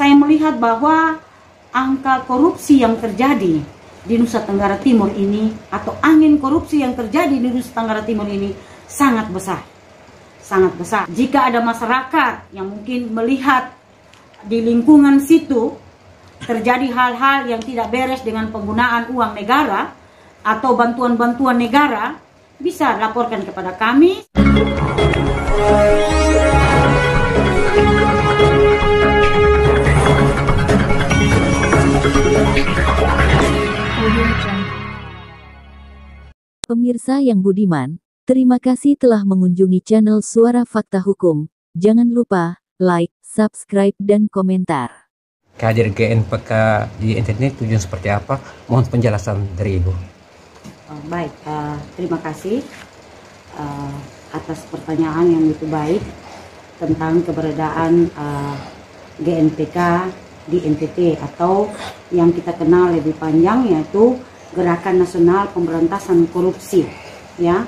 saya melihat bahwa angka korupsi yang terjadi di Nusa Tenggara Timur ini, atau angin korupsi yang terjadi di Nusa Tenggara Timur ini sangat besar. Sangat besar. Jika ada masyarakat yang mungkin melihat di lingkungan situ terjadi hal-hal yang tidak beres dengan penggunaan uang negara atau bantuan-bantuan negara, bisa laporkan kepada kami. Pemirsa yang budiman, terima kasih telah mengunjungi channel Suara Fakta Hukum. Jangan lupa like, subscribe, dan komentar. Kehadiran GNPK di internet tujuan seperti apa? Mohon penjelasan dari Ibu. Baik, terima kasih atas pertanyaan yang itu baik tentang keberadaan GNPK di NTT, atau yang kita kenal lebih panjang yaitu Gerakan Nasional Pemberantasan Korupsi. Ya,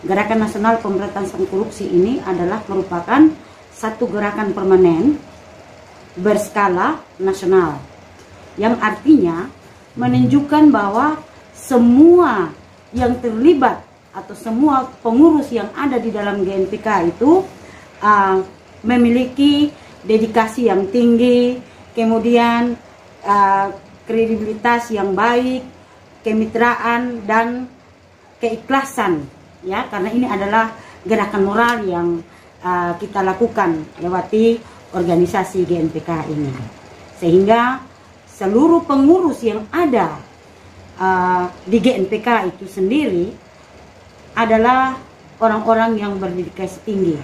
Gerakan Nasional Pemberantasan Korupsi ini adalah merupakan satu gerakan permanen berskala nasional, yang artinya menunjukkan bahwa semua yang terlibat atau semua pengurus yang ada di dalam GNPK itu memiliki dedikasi yang tinggi, kemudian kredibilitas yang baik, kemitraan dan keikhlasan, ya, karena ini adalah gerakan moral yang kita lakukan lewati organisasi GNPK ini, sehingga seluruh pengurus yang ada di GNPK itu sendiri adalah orang-orang yang berdedikasi tinggi.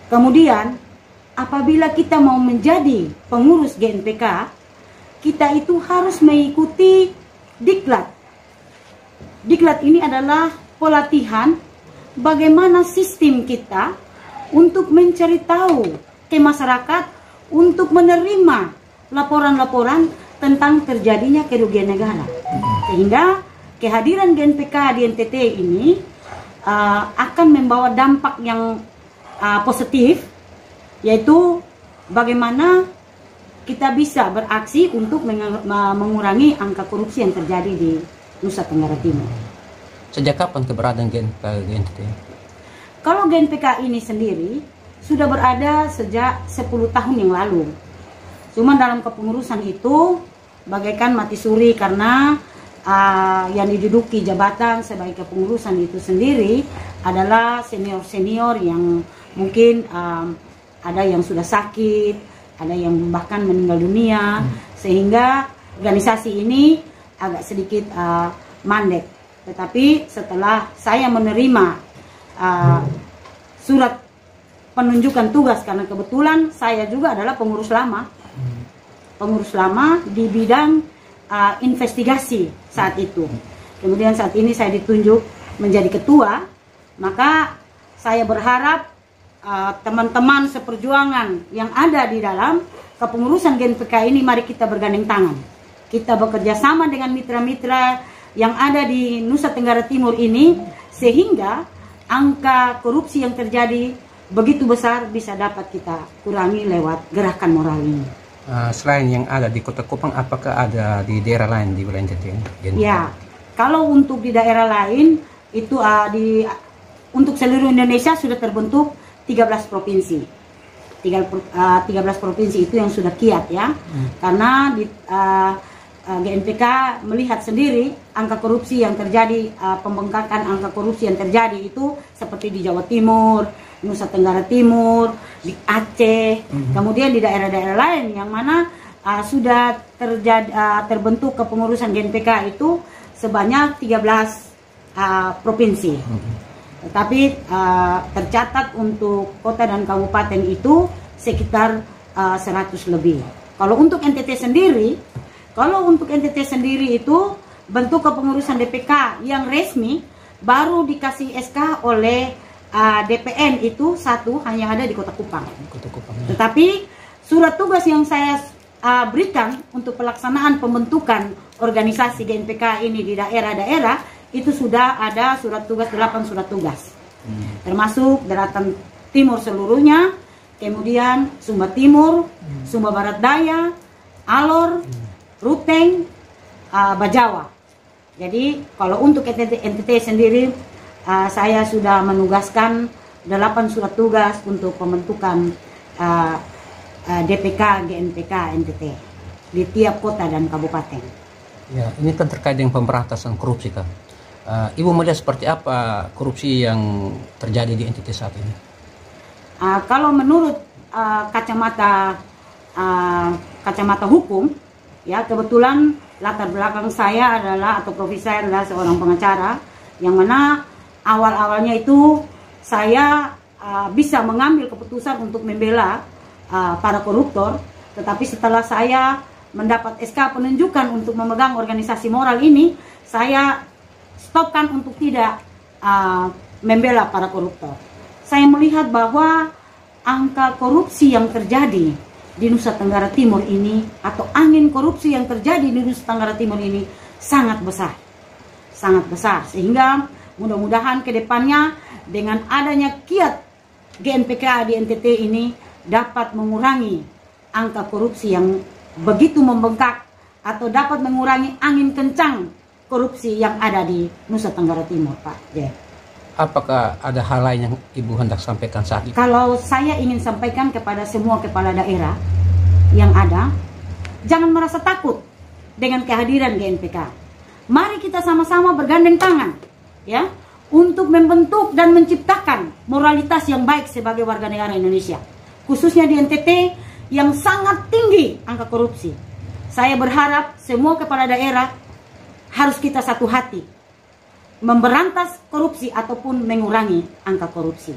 Kemudian apabila kita mau menjadi pengurus GNPK, kita itu harus mengikuti diklat. Diklat ini adalah pelatihan bagaimana sistem kita untuk mencari tahu ke masyarakat, untuk menerima laporan-laporan tentang terjadinya kerugian negara. Sehingga kehadiran GNPK di NTT ini akan membawa dampak yang positif, yaitu bagaimana kita bisa beraksi untuk mengurangi angka korupsi yang terjadi di Nusa Tenggara Timur. Sejak kapan keberadaan GNPK di NTT? Kalau GNPK ini sendiri sudah berada sejak 10 tahun yang lalu. Cuma dalam kepengurusan itu bagaikan mati suri, karena yang diduduki jabatan sebagai kepengurusan itu sendiri adalah senior-senior yang mungkin ada yang sudah sakit, ada yang bahkan meninggal dunia, sehingga organisasi ini agak sedikit mandek. Tetapi setelah saya menerima surat penunjukan tugas, karena kebetulan saya juga adalah pengurus lama di bidang investigasi saat itu. Kemudian saat ini saya ditunjuk menjadi ketua, maka saya berharap teman-teman seperjuangan yang ada di dalam kepengurusan GNPK ini, mari kita bergandeng tangan. Kita bekerja sama dengan mitra-mitra yang ada di Nusa Tenggara Timur ini, sehingga angka korupsi yang terjadi begitu besar bisa dapat kita kurangi lewat gerakan moral ini. Selain yang ada di Kota Kupang, apakah ada di daerah lain di wilayah NTT? Ya, kalau untuk di daerah lain itu untuk seluruh Indonesia sudah terbentuk 13 provinsi. 13 provinsi itu yang sudah kiat, ya. Karena di GNPK melihat sendiri angka korupsi yang terjadi, pembengkakan angka korupsi yang terjadi itu seperti di Jawa Timur, Nusa Tenggara Timur, di Aceh, kemudian di daerah-daerah lain yang mana sudah terbentuk kepengurusan GNPK itu sebanyak 13 provinsi. Tetapi tercatat untuk kota dan kabupaten itu sekitar 100 lebih. Kalau untuk NTT sendiri, itu bentuk kepengurusan DPK yang resmi baru dikasih SK oleh DPN itu satu, hanya ada di Kota Kupang. Tetapi surat tugas yang saya berikan untuk pelaksanaan pembentukan organisasi GNPK ini di daerah-daerah itu sudah ada surat tugas, 8 surat tugas, termasuk Daratan Timur seluruhnya, kemudian Sumba Timur, Sumba Barat Daya, Alor, Ruteng, Bajawa. Jadi kalau untuk NTT sendiri, saya sudah menugaskan 8 surat tugas untuk pembentukan DPK GNPK NTT di tiap kota dan kabupaten. Ya, ini kan terkait dengan pemberantasan korupsi, Kak. Ibu melihat seperti apa korupsi yang terjadi di NTT saat ini? Kalau menurut kacamata hukum, ya kebetulan latar belakang saya adalah atau profesi saya adalah seorang pengacara, yang mana awal-awalnya itu saya bisa mengambil keputusan untuk membela para koruptor, tetapi setelah saya mendapat SK penunjukan untuk memegang organisasi moral ini, saya stopkan untuk tidak membela para koruptor. Saya melihat bahwa angka korupsi yang terjadi di Nusa Tenggara Timur ini, atau angin korupsi yang terjadi di Nusa Tenggara Timur ini sangat besar, sehingga mudah-mudahan ke depannya dengan adanya kiat GNPK di NTT ini dapat mengurangi angka korupsi yang begitu membengkak, atau dapat mengurangi angin kencang korupsi yang ada di Nusa Tenggara Timur, Pak Jeff. Apakah ada hal lain yang Ibu hendak sampaikan saat ini? Kalau saya ingin sampaikan kepada semua kepala daerah yang ada, jangan merasa takut dengan kehadiran GNPK. Mari kita sama-sama bergandeng tangan, ya, untuk membentuk dan menciptakan moralitas yang baik sebagai warga negara Indonesia, khususnya di NTT yang sangat tinggi angka korupsi. Saya berharap semua kepala daerah harus kita satu hati memberantas korupsi ataupun mengurangi angka korupsi.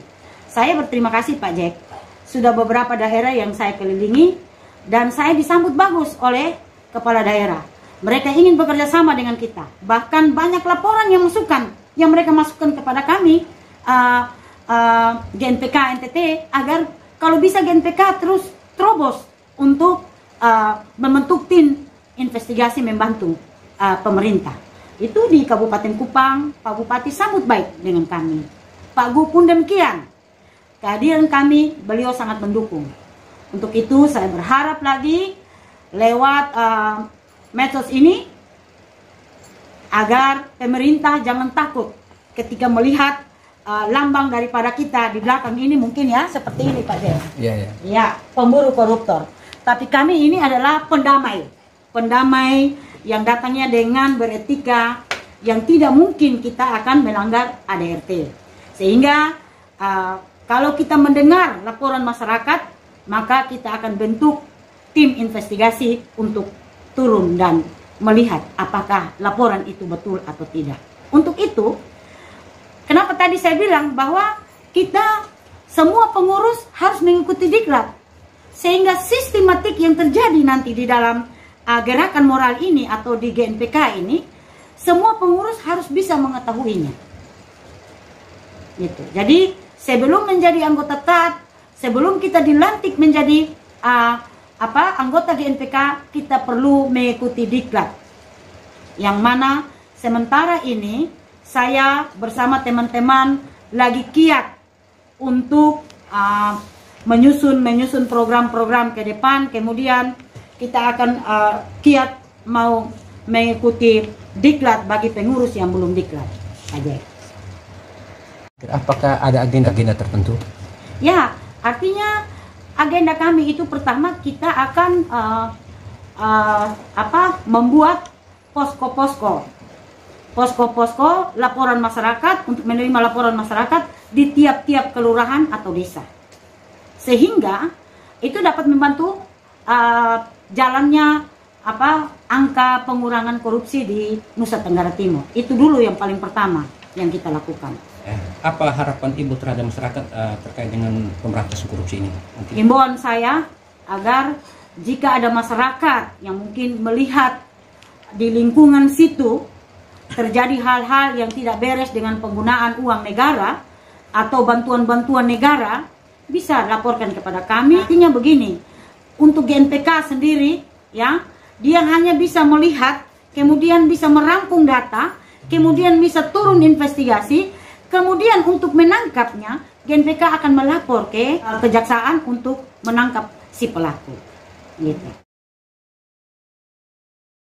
Saya berterima kasih Pak Jack, sudah beberapa daerah yang saya kelilingi dan saya disambut bagus oleh kepala daerah. Mereka ingin bekerja sama dengan kita. Bahkan banyak laporan yang mereka masukkan kepada kami GNPK NTT, agar kalau bisa GNPK terus terobos untuk membentuk tim investigasi membantu pemerintah. Itu di Kabupaten Kupang, Pak Bupati sambut baik dengan kami. Pak Gu pun demikian. Kehadiran kami, beliau sangat mendukung. Untuk itu saya berharap lagi lewat medsos ini agar pemerintah jangan takut ketika melihat lambang daripada kita di belakang ini, mungkin ya seperti ini Pak Jen. Ya, pemburu koruptor. Tapi kami ini adalah pendamai yang datangnya dengan beretika, yang tidak mungkin kita akan melanggar ADRT. Sehingga kalau kita mendengar laporan masyarakat, maka kita akan bentuk tim investigasi untuk turun dan melihat apakah laporan itu betul atau tidak. Untuk itu, kenapa tadi saya bilang bahwa kita semua pengurus harus mengikuti diklat, sehingga sistematik yang terjadi nanti di dalam gerakan moral ini atau di GNPK ini, semua pengurus harus bisa mengetahuinya. Gitu. Jadi sebelum menjadi anggota taat, sebelum kita dilantik menjadi anggota GNPK, kita perlu mengikuti diklat. Yang mana sementara ini saya bersama teman-teman lagi kiat untuk menyusun program-program ke depan. Kemudian kita akan kiat mau mengikuti diklat bagi pengurus yang belum diklat aja. Apakah ada agenda-agenda tertentu? Ya, artinya agenda kami itu pertama kita akan membuat posko-posko laporan masyarakat, untuk menerima laporan masyarakat di tiap-tiap kelurahan atau desa, sehingga itu dapat membantu jalannya angka pengurangan korupsi di Nusa Tenggara Timur. Itu dulu yang paling pertama yang kita lakukan. Apa harapan Ibu terhadap masyarakat terkait dengan pemberantasan korupsi ini? Himbauan saya agar jika ada masyarakat yang mungkin melihat di lingkungan situ terjadi hal-hal yang tidak beres dengan penggunaan uang negara atau bantuan-bantuan negara, bisa laporkan kepada kami. Artinya begini, untuk GNPK sendiri, ya, dia hanya bisa melihat, kemudian bisa merangkum data, kemudian bisa turun investigasi, kemudian untuk menangkapnya GNPK akan melapor ke kejaksaan untuk menangkap si pelaku. Gitu.